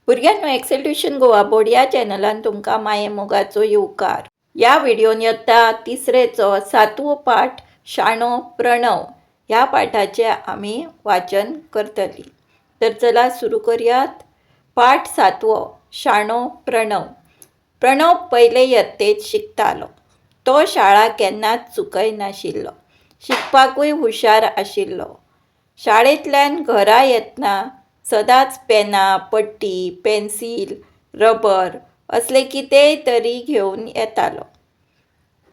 भुरग्यांनो Excel tuition Goa board या चॅनलान तुमकां माये मोगाचो येवकार. या व्हिडिओन येता तिसरेचो 7वो पाठ शाणो प्रणव ह्या पाठाचे आमी वाचन करतली. तर चला सुरू करूयात. पाठ 7वो शाणो प्रणव. प्रणव पयले यत्तेत शिकतालो. तो शाळा केन्नाच चुकयनाशिल्लो. शिकपाकूय हुशार आशिल्लो. शाळेंतल्यान घरा येतना सदांच पेनां, पट्टी, पेन्सील, रबर असले कितेंय तरी घेवन येतालो.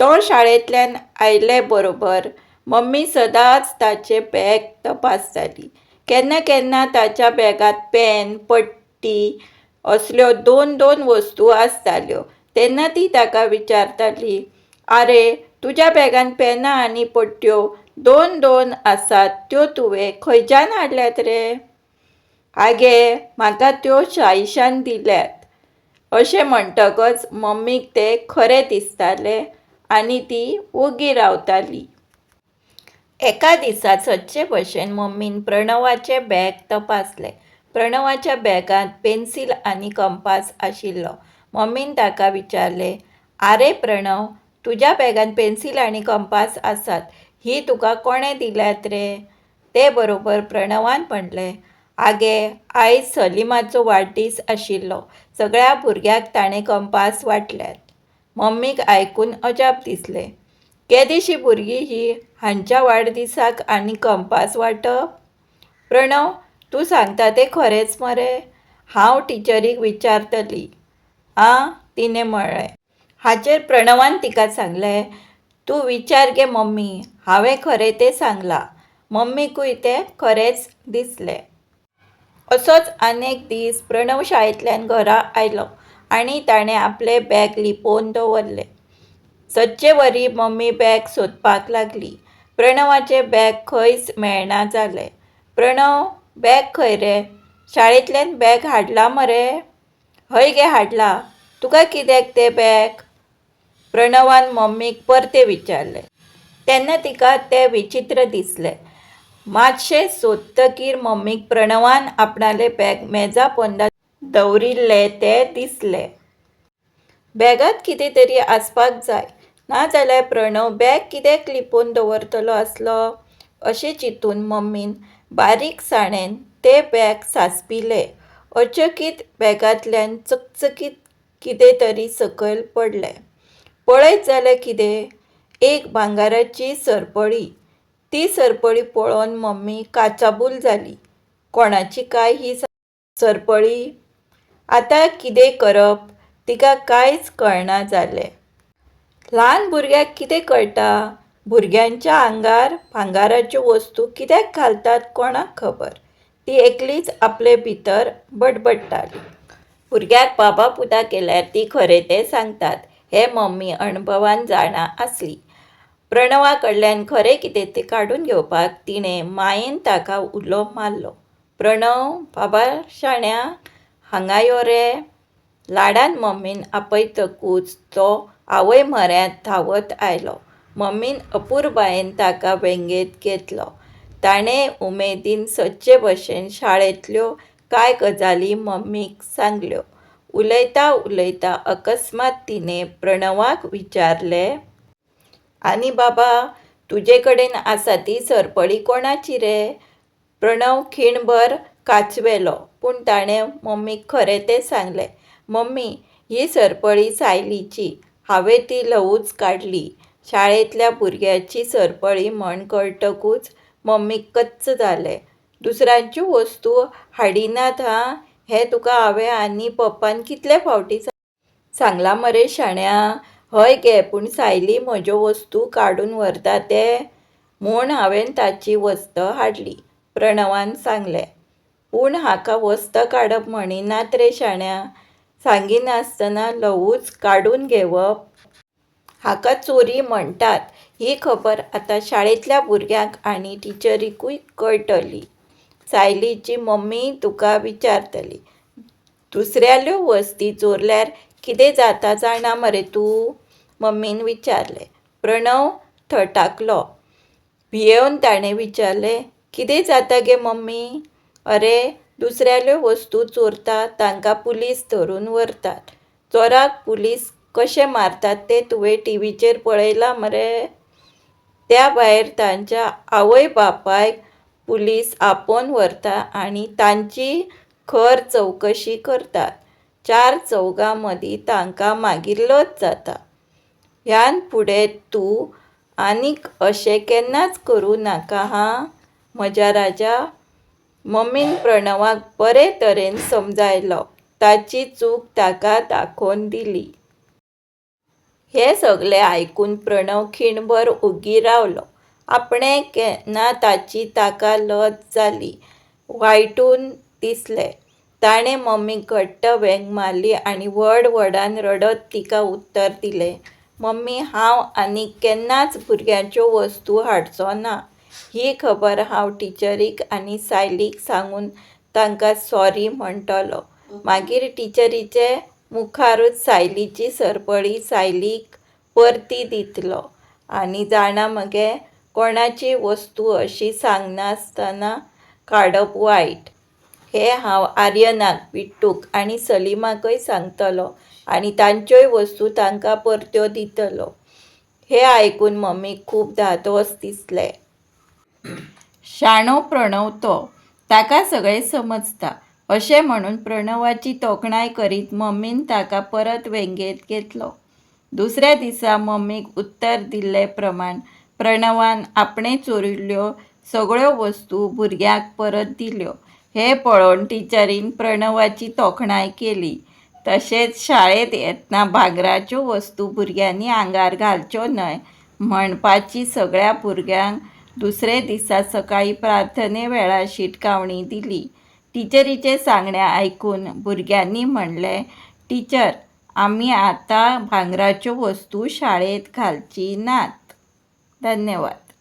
तो शाळेंतल्यान आयले बरोबर मम्मी सदांच ताचें बॅग तपासताली. केन्ना केन्ना ताच्या बॅगांत पेन, पट्टी असल्यो दोन दोन वस्तू आसताल्यो. तेन्ना ती ताका विचारताली, आरे तुज्या बॅगांत पेनां आनी पट्ट्यो दोन दोन आसात त्यो तुवें खंयच्यान हाडल्यात रे? आगे म्हाका त्यो शाळेच्यान दिल्यात. अशें म्हणटकच मम्मीक तें खरें दिसतालें आनी ती ओगी रावताली. एका दिसा सदचे भशेन मम्मीन प्रणवाचें बॅग तपासलें. प्रणवाच्या बॅगांत पेन्सील आनी कंपास आशिल्लो. मम्मीन ताका विचारलें, आरे प्रणव, तुज्या बॅगांत पेन्सील आनी कंपास आसात, ही तुका कोणें दिल्यात रे? ते बरोबर प्रणवान म्हणलें, आगे आयज सलीमाचो वाडदीस आशिल्लो. सगळ्या भुरग्यांक ताणें कंपास वाटल्यात. मम्मीक आयकून अजाप दिसलें. केदेशी भुरगीं ही हांच्या वाडदिसाक आनी कंपास वांटप? प्रणव, तूं सांगता तें खरेंच मरे? हांव टिचरीक विचारतली आं, तिणें म्हणलें. हाचेर प्रणवान तिका सांगलें, तूं विचार गे मम्मी, हांवें खरें तें सांगलां. मम्मीकूय तें खरेंच दिसलें. असोच आनेक दीस प्रणव शाळेंतल्यान घरा आयलो आनी ताणें आपलें बॅग लिपोवन दवरलें. सदचे वरी मम्मी बॅग सोदपाक लागली. प्रणवाचें बॅग खंयच मेळना जालें. प्रणव, बॅग खंय रे? शाळेंतल्यान बॅग हाडला मरे? हय गे हाडला. तुका कित्याक तें बॅग? प्रणवान मम्मीक परते विचारलें. तेन्ना तिका तें विचित्र दिसलें. मातशें सोदतकीर मम्मीक प्रणवान आपणालें बॅग मेजा पोंदा दवरिल्लें तें दिसलें. बॅगांत कितें तरी आसपाक जाय, नाजाल्यार प्रणव बॅग कित्याक लिपोवन दवरतलो आसलो? अशें चिंतून मम्मीन बारीकसाणेन तें बॅग सांसपिलें. अचकीत बॅगांतल्यान चकचकीत कितें तरी सकयल पडलें. पळयत जाल्यार कितें? एक भांगाराची सरपळी. ती सरपळी पळोवन मम्मी काचाबूल जाली. कोणाची काय ही सरपळी? आतां कितें करप तिका कांयच कळना जालें. ल्हान भुरग्याक कितें कळटा? भुरग्यांच्या आंगार भांगाराच्यो वस्तू कित्याक घालतात कोणाक खबर? ती एकलीच आपले भितर बडबडटाली. भुरग्याक बाबा केल्यार ती खरें तें सांगतात हें मम्मी अणभवान जाणा आसली. प्रणवा कडल्यान खरें कितें तें काडून घेवपाक तिणें मायेन ताका उलो मारलो. प्रणव, बाबा शाण्या, हांगा यो रे. लाडान मम्मीन आपयतकूच तो आवय म्हऱ्यांत धांवत आयलो. मम्मीन अपुरबायेन ताका वेंगेत घेतलो. ताणें उमेदीन सदचे भशेन शाळेंतल्यो कांय गजाली मम्मीक सांगल्यो. उलयता उलयता अकस्मात तिणें प्रणवाक विचारलें, आनी बाबा, तुजे कडेन आसा ती सरपळी कोणाची रे? प्रणव खिणभर कांचवेलो, पूण ताणें मम्मीक खरें तें सांगलें. मम्मी, ही सरपळी सायलीची. हांवें ती ल्हवूच काडली. शाळेंतल्या भुरग्याची सरपळी म्हण कळटकूच मम्मीक कच्च जालें. दुसऱ्यांच्यो वस्तू हाडिनात हां, हें तुका हांवें आनी पप्पान कितले फावटी सांगलां मरे शाण्या? हय गे, पूण सायली म्हज्यो वस्तू काडून व्हरता तें म्हूण हांवें ताची वस्त हाडली, प्रणवान सांगलें. पूण हाका वस्त काडप म्हणिनात रे शाण्या. सांगिनासतना ल्हवूच काडून घेवप हाका चोरी म्हणटात. ही खबर आतां शाळेंतल्या भुरग्यांक आनी टिचरीकूय कळटली. सायलीची मम्मी तुका विचारतली. दुसऱ्याल्यो वस्ती चोरल्यार कितें जाता जाणा मरे तूं? मम्मीन विचारलें. प्रणव थटाकलो. भियेवन ताणें विचारलें, कितें जाता गे मम्मी? अरे, दुसऱ्याल्यो वस्तू चोरता तांकां पुलीस धरून व्हरतात. चोराक पुलीस कशे मारतात ते तुवें टीव्हीचेर पळयलां मरे? त्या भायर तांच्या आवय बापायक पुलीस आपोवन व्हरता आनी तांची खर चवकशी करतात. 4 चौगां मदीं तांकां मागीर लज जाता. ह्यान फुडें तूं आनीक अशें केन्नाच करूं नाका हां. म्हज्या राजा. मम्मीन प्रणवाक बरे तरेन समजायलो. ताची चूक ताका दाखोवन दिली. हें सगळें आयकून प्रणव खिणभर ओग्गी रावलो. आपणें केन्ना ताची ताका लज जाली वायटून दिसलें. ताणें मम्मीक घट्ट वेंग मारली आनी व्हड व्हडान रडत तिका उत्तर दिलें, मम्मी, हांव आनीक केन्नाच भुरग्यांच्यो वस्तू हाडचो ना. ही खबर हांव टिचरीक आनी सायलीक सांगून तांकां सॉरी म्हणटलों. मागीर टिचरीचे मुखारूच सायलीची सरपळी सायलीक परती दितलो. आनी जाणा मगे, कोणाची वस्तू अशी सांगनासतना काडप वायट. हें हांव आर्यनाक, बिट्टूक आनी सलीमाकय सांगतलों आनी तांच्योय वस्तू तांकां परत्यो दितलों. हें आयकून मम्मीक खूब धादोस दिसलें. शाणो प्रणव तो. ताका सगळें समजता अशें म्हणून प्रणवाची तोखणाय करीत मम्मीन ताका परत वेंगेत घेतलो. दुसऱ्या दिसा मम्मीक उत्तर दिल्ले प्रमाण प्रणवान आपणे चोरिल्ल्यो सगळ्यो वस्तू भुरग्यांक परत दिल्यो. हें पळोवन टिचरीन प्रणवाची तोखणाय केली. तशेंच शाळेंत येतना भांगराच्यो वस्तू भुरग्यांनी आंगार घालच्यो न्हय म्हणपाची सगळ्या भुरग्यांक दुसरे दिसा सकाळीं प्रार्थने वेळार शिटकावणी दिली. टिचरीचें सांगणें आयकून भुरग्यांनी म्हणलें, टिचर, आमी आतां भांगराच्यो वस्तू शाळेंत घालची नात. धन्यवाद.